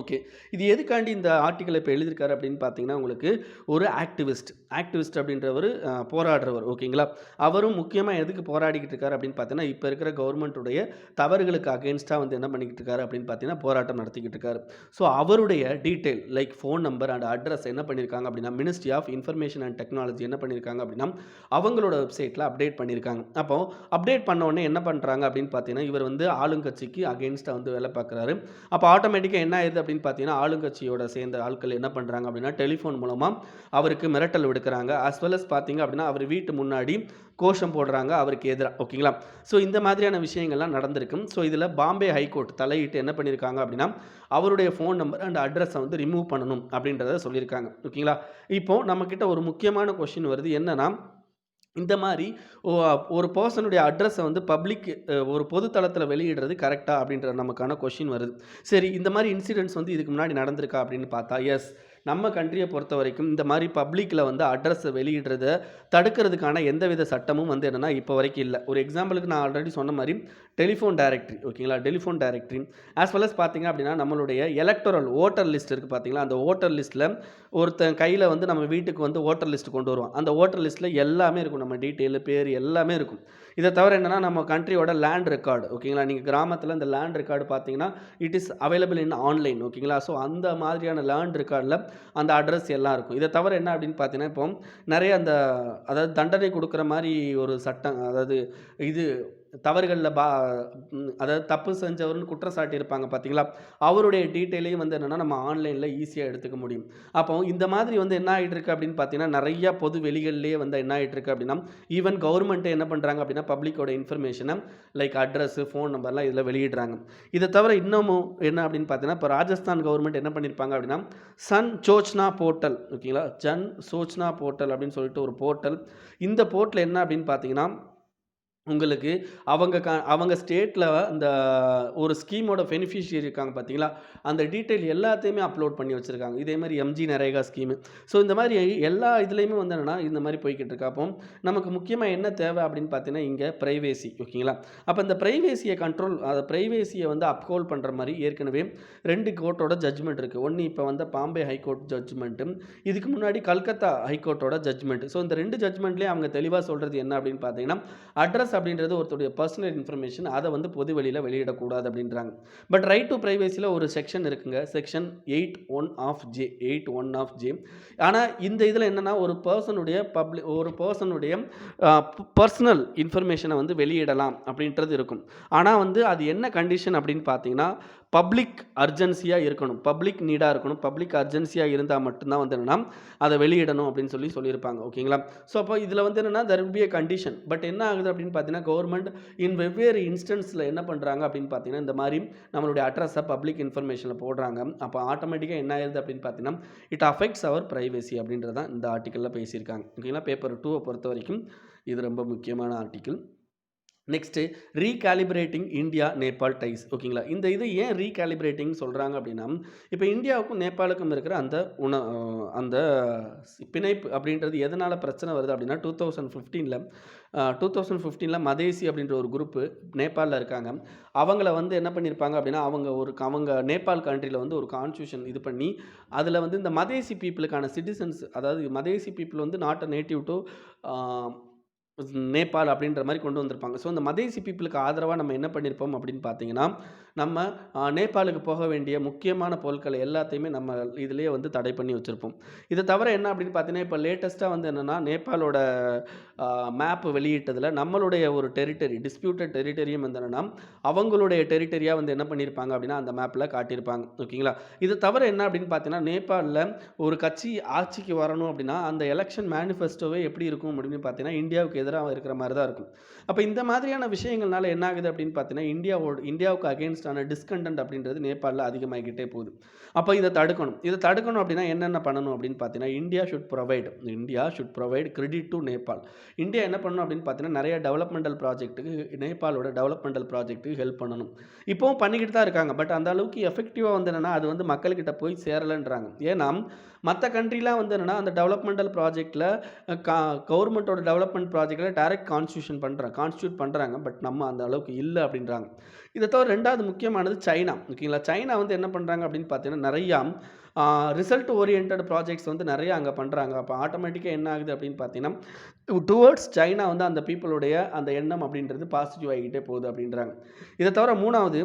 ஓகே, இது எதுக்காண்டி இந்த ஆர்டிக்கல் இப்போ எழுதியிருக்காரு அப்படின்னு பார்த்தீங்கன்னா உங்களுக்கு ஒரு ஆக்டிவிஸ்ட் அப்படின்றவர், போராடுறவர். ஓகேங்களா? அவரும் முக்கியமாக எதுக்கு போராடிக்கிட்டு இருக்காரு அப்படின்னு பார்த்தீங்கன்னா இப்போ இருக்கிற கவர்மெண்ட்டுடைய தவறுகளுக்கு அகெயின்ஸ்டாக வந்து என்ன பண்ணிக்கிட்டு இருக்காரு அப்படின்னு பார்த்தீங்கன்னா போராட்டம் நடத்திக்கிட்டு இருக்காரு. ஸோ அவருடைய detail like phone number and address என்ன பண்ணியிருக்காங்க அப்படின்னா ministry of information and technology என்ன பண்ணியிருக்காங்க அப்படின்னா அவங்களோட வெப்சைட்டில் அப்டேட் பண்ணியிருக்காங்க. அப்போ அப்டேட் பண்ண உடனே என்ன பண்ணுறாங்க அப்படின்னு பார்த்தீங்கன்னா இவர் வந்து ஆளுங்கட்சிக்கு அகெயின்ஸ்டாக வந்து வேலை பார்க்குறாரு. அப்போ ஆட்டோமேட்டிக்காக என்ன ஆயிடுது அப்படின்னு பார்த்தீங்கன்னா ஆளுங்கட்சியோட சேர்ந்த ஆட்கள் என்ன பண்ணுறாங்க அப்படின்னா டெலிஃபோன் மூலமாக அவருக்கு மிரட்டல் விடுக்கிறாங்க. அஸ் வெல் அஸ் பார்த்தீங்க அப்படின்னா அவர் வீட்டு முன்னாடி கோஷம் போடுறாங்க அவருக்கு எதிராக. ஓகேங்களா? ஸோ இந்த மாதிரியான விஷயங்கள்லாம் நடந்திருக்கும். ஸோ இதில் பாம்பே ஹைகோர்ட் தலையிட்டு என்ன பண்ணியிருக்காங்க அப்படின்னா அவருடைய ஃபோன் நம்பர் அண்ட் அட்ரஸை வந்து ரிமூவ் பண்ணணும் அப்படின்றத சொல்லியிருக்காங்க. ஓகேங்களா? இப்போது நம்மக்கிட்ட ஒரு முக்கியமான கொஸ்டின் வருது. என்னன்னா இந்த மாதிரி ஒரு பர்சனுடைய அட்ரஸை வந்து ஒரு பொது தளத்தில் வெளியிடுறது கரெக்டாக அப்படின்ற நமக்கான கொஷின் வருது. சரி, இந்த மாதிரி இன்சிடென்ட்ஸ் வந்து இதுக்கு முன்னாடி நடந்திருக்கா அப்படின்னு பார்த்தா எஸ், நம்ம கண்ட்ரியை பொறுத்த வரைக்கும் இந்த மாதிரி பப்ளிக்கில் வந்து அட்ரஸை வெளியிடுறத தடுக்கிறதுக்கான எந்தவித சட்டமும் வந்து என்னென்னா இப்போ வரைக்கும் இல்லை. ஒரு எக்ஸாம்பிளுக்கு நான் ஆல்ரெடி சொன்ன மாதிரி டெலிஃபோன் டைரக்டரி, ஓகேங்களா, telephone directory as well as பார்த்தீங்க அப்படின்னா நம்மளுடைய எலக்டோரல் ஓட்டர் லிஸ்ட் இருக்குது பார்த்தீங்களா, அந்த ஓட்டர் லிஸ்ட்டில் ஒருத்தன் கையில் வந்து நம்ம வீட்டுக்கு வந்து ஓட்டர் லிஸ்ட் கொண்டு வருவோம். அந்த ஓட்டர் லிஸ்ட்டில் எல்லாமே இருக்கும், நம்ம டீட்டெயில், பேர் எல்லாமே இருக்கும். இதை தவிர என்னென்னா நம்ம கண்ட்ரியோட லேண்ட் ரெக்கார்டு, ஓகேங்களா, நீங்கள் கிராமத்தில் இந்த லேண்ட் ரெக்கார்டு பார்த்தீங்கன்னா it is available in online. ஓகேங்களா? ஸோ அந்த மாதிரியான லேண்ட் ரெக்கார்டில் அந்த அட்ரஸ் எல்லாம் இருக்கும். இதை தவிர என்ன அப்படின்னு பார்த்தீங்கன்னா இப்போ நிறைய அதாவது தண்டனை கொடுக்குற மாதிரி ஒரு சட்டம், அதாவது இது தவறுகளில் அதாவது தப்பு செஞ்சவர்னு குற்றச்சாட்டி இருப்பாங்க பார்த்தீங்களா, அவருடைய டீட்டெயிலையும் வந்து என்னென்னா நம்ம ஆன்லைனில் ஈஸியாக எடுத்துக்க முடியும். அப்போ இந்த மாதிரி வந்து என்ன ஆகிட்டு இருக்குது அப்படின்னு பார்த்தீங்கன்னா நிறையா பொது வெளிகள்லேயே வந்து என்ன ஆகிட்டு இருக்குது அப்படின்னா ஈவன் கவர்மெண்ட்டே என்ன பண்ணுறாங்க அப்படின்னா பப்ளிக்கோட இன்ஃபர்மேஷனை லைக் அட்ரஸ்ஸு, ஃபோன் நம்பர்லாம் இதில் வெளியிடுறாங்க. இதை தவிர இன்னமும் என்ன அப்படின்னு பார்த்தீங்கன்னா இப்போ ராஜஸ்தான் கவர்மெண்ட் என்ன பண்ணியிருப்பாங்க அப்படின்னா சன் சோச்னா போர்ட்டல், ஓகேங்களா, ஜன் சோச்னா போர்ட்டல் அப்படின்னு சொல்லிட்டு ஒரு போர்ட்டல். இந்த போர்ட்டல் என்ன அப்படின்னு பார்த்தீங்கன்னா உங்களுக்கு அவங்க ஸ்டேட்டில் இந்த ஒரு ஸ்கீமோட பெனிஃபிஷியரி இருக்காங்க பார்த்தீங்களா, அந்த டீட்டெயில் எல்லாத்தையுமே அப்லோட் பண்ணி வச்சுருக்காங்க. இதே மாதிரி எம்ஜி நரேகா ஸ்கீமு. ஸோ இந்த மாதிரி எல்லா இதுலேயுமே வந்து என்னென்னா இந்த மாதிரி போய்கிட்டு இருக்கா. அப்போ நமக்கு முக்கியமாக என்ன தேவை அப்படின்னு பார்த்தீங்கன்னா இங்கே ப்ரைவேசி, ஓகேங்களா. அப்போ இந்த ப்ரைவேசியை வந்து அப்ஹோல்ட் பண்ணுற மாதிரி ஏற்கனவே 2 கோர்ட்டோட ஜட்ஜ்மெண்ட் இருக்குது. ஒன்று இப்போ வந்து பாம்பே ஹைகோர்ட் ஜட்ஜ்மெண்ட்டு, இதுக்கு முன்னாடி கல்கத்தா ஹைகோர்ட்டோட ஜட்ஜ்மெண்ட். ஸோ இந்த 2 ஜட்ஜ்மெண்ட்லேயே அவங்க தெளிவாக சொல்கிறது என்ன அப்படின்னு பார்த்தீங்கன்னா அட்ரஸ் அப்படின்றது ஒருத்தருடைய பர்சனல் இன்ஃபர்மேஷன், அதை வந்து பொது வெளியில் வெளியிடக்கூடாது அப்படின்றாங்க. பட் ரைட் டு ப்ரைவேசியில் ஒரு செக்ஷன் இருக்குங்க, செக்ஷன் 8(1) ஆஃப் ஜே. ஆனால் இந்த இதில் என்னென்னா ஒரு பர்சனுடைய பர்சனல் இன்ஃபர்மேஷனை வந்து வெளியிடலாம் அப்படின்றது இருக்கும். ஆனால் வந்து அது என்ன கண்டிஷன் அப்படின்னு பார்த்தீங்கன்னா பப்ளிக் அர்ஜென்சியாக இருக்கணும், பப்ளிக் நீடாக இருக்கணும், பப்ளிக் அர்ஜென்சியாக இருந்தால் மட்டும்தான் வந்து என்னென்னா அதை வெளியிடணும் அப்படின்னு சொல்லியிருப்பாங்க. ஓகேங்களா? ஸோ அப்போ இதில் வந்து என்னென்னா there will be a condition. But என்ன ஆகுது அப்படின்னு பார்த்தீங்கன்னா, கவர்மெண்ட் வெவ்வேறு இன்ஸ்டன்ஸில் என்ன பண்ணுறாங்க அப்படின்னு பார்த்தீங்கன்னா, இந்த மாதிரி நம்மளுடைய அட்ரஸை பப்ளிக் இன்ஃபர்மேஷனில் போடுறாங்க. அப்போ ஆட்டோமேட்டிக்காக என்ன ஆகுது அப்படின்னு பார்த்தீங்கன்னா, இட் அஃபெக்ட்ஸ் அவர் ப்ரைவசி அப்படின்றதான் இந்த ஆர்டிக்கலில் பேசியிருக்காங்க. ஓகேங்களா? பேப்பர் 2 பொறுத்த வரைக்கும் இது ரொம்ப முக்கியமான article. Next recalibrating India Nepal ties. ஓகேங்களா? இந்த இது ஏன் ரீகாலிபிரேட்டிங் சொல்கிறாங்க அப்படின்னா, இப்போ இந்தியாவுக்கும் நேபாளுக்கும் இருக்கிற அந்த பிணைப்பு அப்படின்றது எதனால் பிரச்சனை வருது அப்படின்னா, 2015ல் மதேசி அப்படின்ற ஒரு குரூப்பு நேபாளில் இருக்காங்க. அவங்கள வந்து என்ன பண்ணியிருப்பாங்க அப்படின்னா, அவங்க நேபாள் கண்ட்ரியில் வந்து ஒரு கான்ஸ்டியூஷன் இது பண்ணி, அதில் வந்து இந்த மதேசி பீப்புளுக்கான சிட்டிசன்ஸ், அதாவது மதேசி பீப்புள் வந்து not a native to Nepal அப்படின்ற மாதிரி கொண்டு வந்திருப்பாங்க. ஸோ இந்த மதேசி பீப்புளுக்கு ஆதரவாக நம்ம என்ன பண்ணியிருப்போம் அப்படின்னு பார்த்தீங்கன்னா, நம்ம நேபாளுக்கு போக வேண்டிய முக்கியமான பொருட்களை எல்லாத்தையுமே நம்ம இதிலேயே வந்து தடை பண்ணி வச்சுருப்போம். இதை தவிர என்ன அப்படின்னு பார்த்தீங்கன்னா, இப்போ லேட்டஸ்ட்டாக வந்து என்னென்னா, நேபாளோட மேப் வெளியிட்டதில் நம்மளுடைய ஒரு டிஸ்பியூட்டட் டெரிட்டரியும் வந்து என்னென்னா, அவங்களுடைய டெரிட்டரியாக வந்து என்ன பண்ணியிருப்பாங்க அப்படின்னா, அந்த மேப்பில் காட்டியிருப்பாங்க. ஓகேங்களா? இது தவிர என்ன அப்படின்னு பார்த்தீங்கன்னா, நேபாளில் ஒரு கட்சி ஆட்சிக்கு வரணும் அப்படின்னா, அந்த எலெக்ஷன் மேனிஃபெஸ்டோவே எப்படி இருக்கும் அப்படின்னு பார்த்தீங்கன்னா, இந்தியாவுக்கு எதிராக இருக்கிற மாதிரி தான் இருக்கும். அப்போ இந்த மாதிரியான விஷயங்கள்னால என்ன ஆகுது அப்படின்னு பார்த்தீங்கன்னா, இந்தியாவுக்கு அகெயின்ஸ்டான டிஸ்கண்டென்ட் அப்படின்றது நேபாளில் அதிகமாகிக்கிட்டே போகுது. அப்போ இதை தடுக்கணும் அப்படின்னா என்னென்ன பண்ணணும் அப்படின்னு பார்த்தீங்கன்னா, India should provide credit to Nepal. India என்ன பண்ணணும் அப்படின்னு பார்த்தீங்கன்னா, நிறைய டெவலப்மெண்டல் ப்ராஜெக்ட்டுக்கு, நேபாளோட டெவலப்மெண்டல் ப்ராஜெக்ட்டுக்கு ஹெல்ப் பண்ணணும். இப்போவும் பண்ணிக்கிட்டு தான் இருக்காங்க. பட் அந்த அளவுக்கு எஃபெக்டிவாக வந்து என்னென்னா, அது வந்து மக்கள்கிட்ட போய் சேரலைன்றாங்க. ஏன்னா மற்ற கண்ட்ரிலாம் வந்து என்னென்னா, அந்த டெவலப்மெண்டல் ப்ராஜெக்டில் கவர்மெண்ட்டோட டெவலப்மெண்ட் ப்ராஜெக்டில் டைரக்ட் கான்ஸ்டியூட் பண்ணுறாங்க. பட் நம்ம அந்த அளவுக்கு இல்லை அப்படின்றாங்க. இதை தவிர 2வது முக்கியமானது சைனா. ஓகேங்களா? சைனா வந்து என்ன பண்ணுறாங்க அப்படின்னு பார்த்தீங்கன்னா, நிறையா ரிசல்ட் ஓரியன்டட் ப்ராஜெக்ட்ஸ் வந்து நிறையா அங்கே பண்ணுறாங்க. அப்போ ஆட்டோமேட்டிக்காக என்ன ஆகுது அப்படின்னு பார்த்தீங்கன்னா, டுவர்ட்ஸ் சைனா வந்து அந்த பீப்புளுடைய அந்த எண்ணம் அப்படின்றது பாசிட்டிவ் ஆகிக்கிட்டே போகுது அப்படின்றாங்க. இதை தவிர 3வது,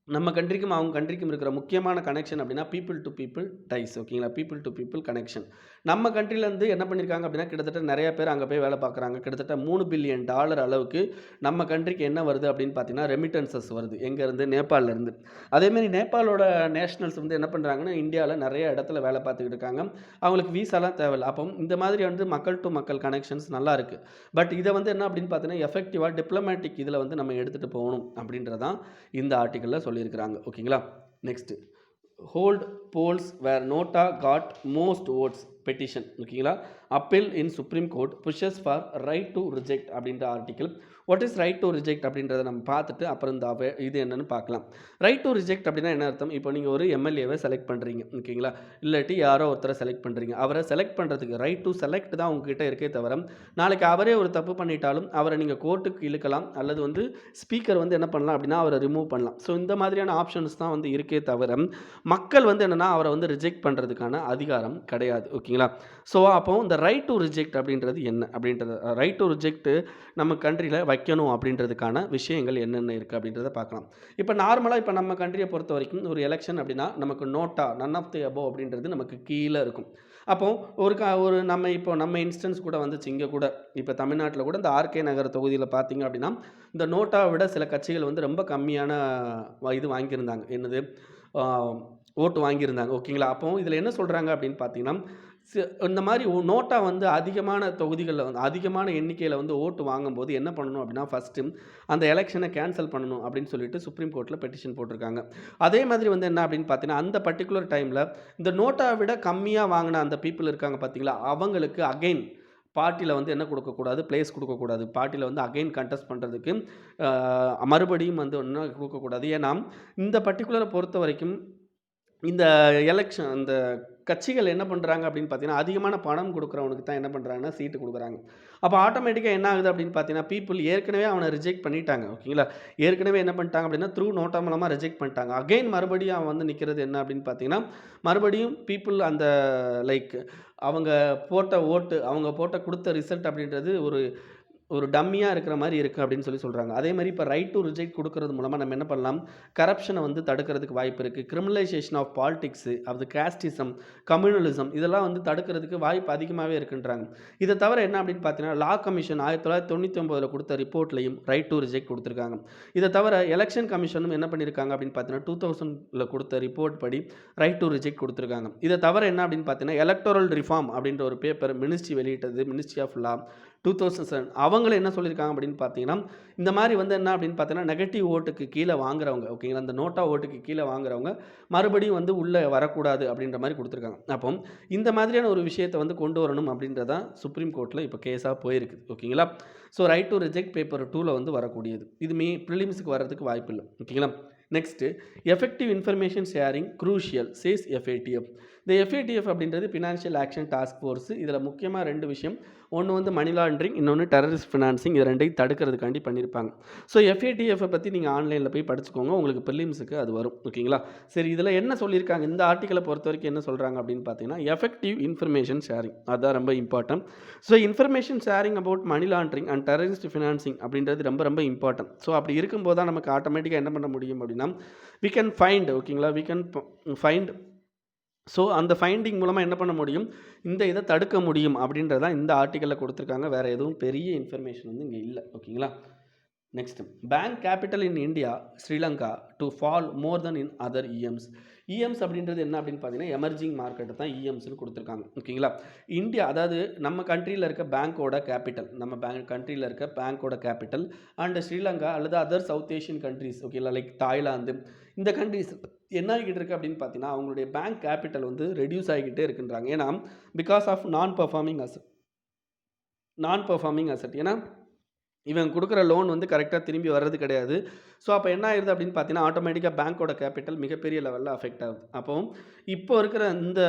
நம்ம கண்ட்ரிக்கும் அவங்க கண்ட்ரிக்கும் இருக்கிற முக்கியமான கனெக்ஷன் அப்படின்னா பீப்புள் டு பீப்புள் டைஸ். ஓகேங்களா? People to people connection. நம்ம கண்ட்ரிலேருந்து என்ன பண்ணியிருக்காங்க அப்படின்னா, கிட்டத்தட்ட நிறைய பேர் அங்கே போய் வேலை பார்க்குறாங்க. கிட்டத்தட்ட $3 பில்லியன் அளவுக்கு நம்ம கண்ட்ரிக்கு என்ன வருது அப்படின்னு பார்த்தீங்கன்னா, ரெமிட்டன்சஸ் வருது. எங்கேருந்து? நேபாளிலேருந்து. அதேமாரி நேபாளோட நேஷனல்ஸ் வந்து என்ன பண்ணுறாங்கன்னா, இந்தியாவில் நிறைய இடத்துல வேலை பார்த்துக்கிட்டு இருக்காங்க. அவங்களுக்கு வீசாலாம் தேவையில்லை. அப்போ இந்த மாதிரி வந்து மக்கள் டு மக்கள் கனெக்ஷன்ஸ் நல்லா இருக்குது. பட் இதை வந்து என்ன அப்படின்னு பார்த்தீங்கன்னா, எஃபெக்டிவாக டிப்ளமேட்டிக் இதில் வந்து நம்ம எடுத்துகிட்டு போகணும் அப்படின்றதான் இந்த ஆர்டிக்கலில் சொல்லியிருக்கிறாங்க. ஓகேங்களா? Next, hold polls where NOTA got most votes petition. ஓகேங்களா? Appeal in supreme court pushes for right to reject அப்படின்ற article. What is right to reject அப்படின்றத நம்ம பார்த்துட்டு அப்புறம் இது என்னென்னு பார்க்கலாம். ரைட் டு ரிஜெக்ட் அப்படின்னா என்ன அர்த்தம்? இப்போ நீங்கள் ஒரு எம்எல்ஏவை செலக்ட் பண்ணுறீங்க. ஓகேங்களா? இல்லாட்டி யாரோ ஒருத்தரை செலக்ட் பண்ணுறீங்க. அவரை செலக்ட் பண்ணுறதுக்கு ரைட் டு செலக்ட் தான் உங்ககிட்ட இருக்கே தவிர, நாளைக்கு அவரே ஒரு தப்பு பண்ணிட்டாலும் அவரை நீங்கள் கோர்ட்டுக்கு இழுக்கலாம், அல்லது வந்து ஸ்பீக்கர் வந்து என்ன பண்ணலாம் அப்படின்னா அவரை ரிமூவ் பண்ணலாம். ஸோ இந்த மாதிரியான ஆப்ஷன்ஸ் தான் வந்து இருக்கே தவிர, மக்கள் வந்து என்னென்னா அவரை வந்து ரிஜெக்ட் பண்ணுறதுக்கான அதிகாரம் கிடையாது. ஓகேங்களா? ஸோ அப்போ இந்த ரைட் டு ரிஜெக்ட் அப்படின்றது என்ன அப்படின்றது, ரைட் டு ரிஜெக்ட் நம்ம கண்ட்ரியில் வைக்கணும் அப்படின்றதுக்கான விஷயங்கள் என்னென்ன இருக்குது அப்படின்றத பார்க்கலாம். இப்போ நார்மலாக இப்போ நம்ம கண்ட்ரியை பொறுத்த வரைக்கும் ஒரு எலெக்ஷன் அப்படின்னா நமக்கு NOTA none of the above அப்படின்றது நமக்கு கீழே இருக்கும். அப்போது ஒரு நம்ம இன்ஸ்டன்ஸ் கூட வந்துச்சு. இங்கே கூட இப்போ தமிழ்நாட்டில் கூட இந்த ஆர்கே நகர் தொகுதியில் பார்த்தீங்க அப்படின்னா, இந்த நோட்டாவை விட சில கட்சிகள் வந்து ரொம்ப கம்மியான இது வாங்கியிருந்தாங்க. என்னது? ஓட்டு வாங்கியிருந்தாங்க. ஓகேங்களா? அப்போ இதில் என்ன சொல்கிறாங்க அப்படின்னு பார்த்தீங்கன்னா, இந்த மாதிரி நோட்டா வந்து அதிகமான தொகுதிகளில் வந்து அதிகமான எண்ணிக்கையில் வந்து ஓட்டு வாங்கும்போது என்ன பண்ணணும் அப்படின்னா, ஃபஸ்ட்டு அந்த எலெக்ஷனை கேன்சல் பண்ணணும் அப்படின்னு சொல்லிட்டு சுப்ரீம் கோர்ட்டில் பெட்டிஷன் போட்டிருக்காங்க. அதே மாதிரி வந்து என்ன அப்படின்னு பார்த்தீங்கன்னா, அந்த பர்டிகுலர் டைமில் இந்த நோட்டாவை விட கம்மியாக வாங்கின அந்த பீப்புள் இருக்காங்க பார்த்தீங்களா, அவங்களுக்கு அகைன் பார்ட்டியில் வந்து என்ன கொடுக்கக்கூடாது, பிளேஸ் கொடுக்கக்கூடாது. பார்ட்டியில் வந்து அகைன் கண்டெஸ்ட் பண்ணுறதுக்கு மறுபடியும் வந்து ஒன்றும் கொடுக்கக்கூடாது. ஏன்னா இந்த பர்டிகுலரை பொறுத்த வரைக்கும் இந்த இந்த கட்சிகள் என்ன பண்ணுறாங்க அப்படின்னு பார்த்தீங்கன்னா, அதிகமான பணம் கொடுக்குறவனுக்கு தான் என்ன பண்ணுறாங்கன்னா சீட்டு கொடுக்குறாங்க. அப்போ ஆட்டோமேட்டிக்காக என்ன ஆகுது அப்படின்னு பார்த்தீங்கன்னா, பீப்புள் ஏற்கனவே அவனை ரிஜெக்ட் பண்ணிட்டாங்க. ஓகேங்களா? ஏற்கனவே என்ன பண்ணிட்டாங்க அப்படின்னா, த்ரூ நோட்டா மூலமாக ரிஜெக்ட் பண்ணிட்டாங்க. அகைன் மறுபடியும் அவன் வந்து நிற்கிறது என்ன அப்படின்னு பார்த்தீங்கன்னா, மறுபடியும் பீப்புள் அந்த லைக் அவங்க போட்ட கொடுத்த ரிசல்ட் அப்படின்றது ஒரு ஒரு டம்மியாக இருக்கிற மாதிரி இருக்குது அப்படின்னு சொல்கிறாங்க. அதே மாதிரி இப்போ ரைட் டு ரிஜெக்ட் கொடுக்கறது மூலமாக நம்ம என்ன பண்ணலாம், கரப்ஷனை வந்து தடுக்கிறதுக்கு வாய்ப்பு இருக்குது. கிரிமினலைசேஷன் ஆஃப் பாலிடிக்ஸு, அது காஸ்டிசம், கம்யூனலிசம் இதெல்லாம் வந்து தடுக்கிறதுக்கு வாய்ப்பு அதிகமாகவே இருக்குன்றாங்க. இதை தவிர என்ன அப்படின்னு பார்த்தீங்கன்னா, லா கமிஷன் 1999 கொடுத்த ரிப்போர்ட்லையும் ரைட் டு ரிஜெக்ட் கொடுத்துருக்காங்க. இதை தவிர எலெக்ஷன் கமிஷனும் என்ன பண்ணியிருக்காங்க அப்படின்னு பார்த்தீங்கன்னா, 2000 கொடுத்த ரிப்போர்ட் படி ரைட் டு ரிஜெக்ட் கொடுத்துருக்காங்க. இதை தவிர என்ன அப்படின்னு பார்த்தீங்கன்னா, எலக்டோரல் ரிஃபார்ம் அப்படின்ற ஒரு பேப்பர் மினிஸ்ட்ரி வெளியிட்டது, மினிஸ்ட்ரி ஆஃப் லா 2007. அவங்களும் என்ன சொல்லியிருக்காங்க அப்படின்னு பார்த்தீங்கன்னா, இந்த மாதிரி வந்து என்ன அப்படின்னு பார்த்தீங்கன்னா, நெகட்டிவ் ஓட்டுக்கு கீழே வாங்குறவங்க, ஓகேங்களா, அந்த நோட்டா ஓட்டுக்கு கீழே வாங்குறவங்க மறுபடியும் வந்து உள்ளே வரக்கூடாது அப்படின்ற மாதிரி கொடுத்துருக்காங்க. அப்போ இந்த மாதிரியான ஒரு விஷயத்தை வந்து கொண்டு வரணும் அப்படின்றதான் சுப்ரீம் கோர்ட்டில் இப்போ கேஸாக போயிருக்கு, ஓகேங்களா. So right to reject paper 2ல் வந்து வரக்கூடியது. இது ப்ரிலிம்ஸுக்கு வர்றதுக்கு வாய்ப்பு இல்லை, ஓகேங்களா. Next effective information sharing crucial says FATF. இந்த எஃப்ஏடிஎஃப் அப்படின்றது ஃபினான்ஷியல் ஆக்ஷன் டாஸ்க் ஃபோர்ஸ். இதில் முக்கியமாக 2 விஷயம், ஒன்று வந்து மணி லாண்ட்ரிங், இன்னொன்று டெரரிஸ்ட் ஃபினான்சிங். இது 2ஐயும் தடுக்கிறதுக்காண்டி பண்ணியிருப்பாங்க. ஸோ எஃப்ஏடிஎஃப்பை பற்றி நீங்கள் ஆன்லைனில் போய் படிச்சுக்கோங்க, உங்களுக்கு ப்ரிலிம்ஸுக்கு அது வரும், ஓகேங்களா. சரி, இதில் என்ன சொல்லியிருக்காங்க, இந்த ஆர்டிக்கலை பொறுத்த வரைக்கும் என்ன சொல்கிறாங்க அப்படின்னு பார்த்தீங்கன்னா, எஃபெக்டிவ் இன்ஃபர்மேஷன் ஷேரிங் அதுதான் ரொம்ப important. So information sharing about money laundering and terrorist financing அப்படின்றது ரொம்ப ரொம்ப இம்பார்ட்டன்ட். ஸோ அப்படி இருக்கும்போது தான் நமக்கு ஆட்டோமேட்டிக்காக என்ன பண்ண முடியும் அப்படின்னா, we can find, ஓகேங்களா, we can find. ஸோ அந்த ஃபைண்டிங் மூலமாக என்ன பண்ண முடியும், இந்த இதை தடுக்க முடியும் அப்படின்றதான் இந்த ஆர்டிக்கலில் கொடுத்துருக்காங்க. வேறு எதுவும் பெரிய இன்ஃபர்மேஷன் வந்து இங்கே இல்லை, ஓகேங்களா. Next, bank capital in India Sri Lanka to fall more then in other EMs. EMs அப்படின்றது என்ன அப்படின்னு பார்த்தீங்கன்னா, எமர்ஜிங் மார்க்கெட்டு தான் இஎம்ஸ்னு கொடுத்துருக்காங்க, ஓகேங்களா. இந்தியா, அதாவது நம்ம கண்ட்ரியில் இருக்க பேங்க்கோட கேபிட்டல், நம்ம கண்ட்ரியில் இருக்க பேங்க்கோட கேபிட்டல் அண்ட் ஸ்ரீலங்கா அல்லது அதர் சவுத் ஏஷியன் கண்ட்ரிஸ், ஓகேங்களா, லைக் தாய்லாந்து, இந்த கண்ட்ரிஸ் என்ன ஆகிக்கிட்டு இருக்குது அப்படின்னு பார்த்தீங்கன்னா, அவங்களுடைய பேங்க் கேபிட்டல் வந்து ரெடியூஸ் ஆகிக்கிட்டே இருக்குன்றாங்க. ஏன்னா பிகாஸ் ஆஃப் நான் பர்ஃபார்மிங் அசட். ஏன்னா இவன் கொடுக்குற லோன் வந்து கரெக்டாக திரும்பி வர்றது கிடையாது. ஸோ அப்போ என்ன ஆயிடுது அப்படின்னு பார்த்தீங்கன்னா, ஆட்டோமேட்டிக்காக பேங்க்கோட கேபிட்டல் மிகப்பெரிய லெவலில் அஃபெக்ட் ஆகுது. அப்போ இப்போ இருக்கிற இந்த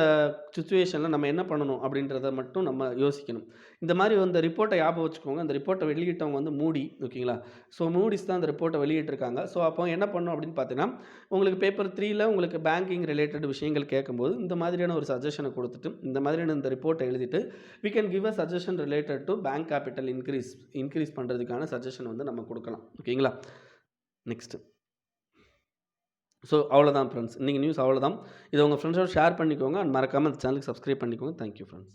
சுச்சுவேஷனில் நம்ம என்ன பண்ணணும் அப்படின்றத மட்டும் நம்ம யோசிக்கணும். இந்த மாதிரி அந்த ரிப்போர்ட்டை ஞாபகம் வச்சுக்கோங்க. அந்த ரிப்போர்ட்டை வெளியிட்டவங்க வந்து மூடி, ஓகேங்களா. ஸோ மூடிஸ் தான் அந்த ரிப்போர்ட்டை வெளியிட்டிருக்காங்க. ஸோ அப்போ என்ன பண்ணணும் அப்படின்னு பார்த்தீங்கன்னா, உங்களுக்கு பேப்பர் 3ல் உங்களுக்கு பேங்கிங் ரிலேட்டட் விஷயங்கள் கேட்கும்போது இந்த மாதிரியான ஒரு சஜஷனை கொடுத்துட்டு, இந்த மாதிரியான இந்த ரிப்போர்ட்டை எழுதிட்டு, we can give a suggestion related to bank capital increase பண்ணுறதுக்கான சஜஷன் வந்து நம்ம கொடுக்கலாம், ஓகேங்களா. நெக்ஸ்ட்டு, ஸோ அவ்வளோதான் ஃப்ரெண்ட்ஸ், இன்றைக்கி நியூஸ் அவ்வளோதான். இதை உங்கள் ஃப்ரெண்ட்ஸோட ஷேர் பண்ணிக்கோங்க அண்ட் மறக்காமல் இந்த சேனலுக்கு சப்ஸ்கிரைப் பண்ணிக்கோங்க. Thank you friends.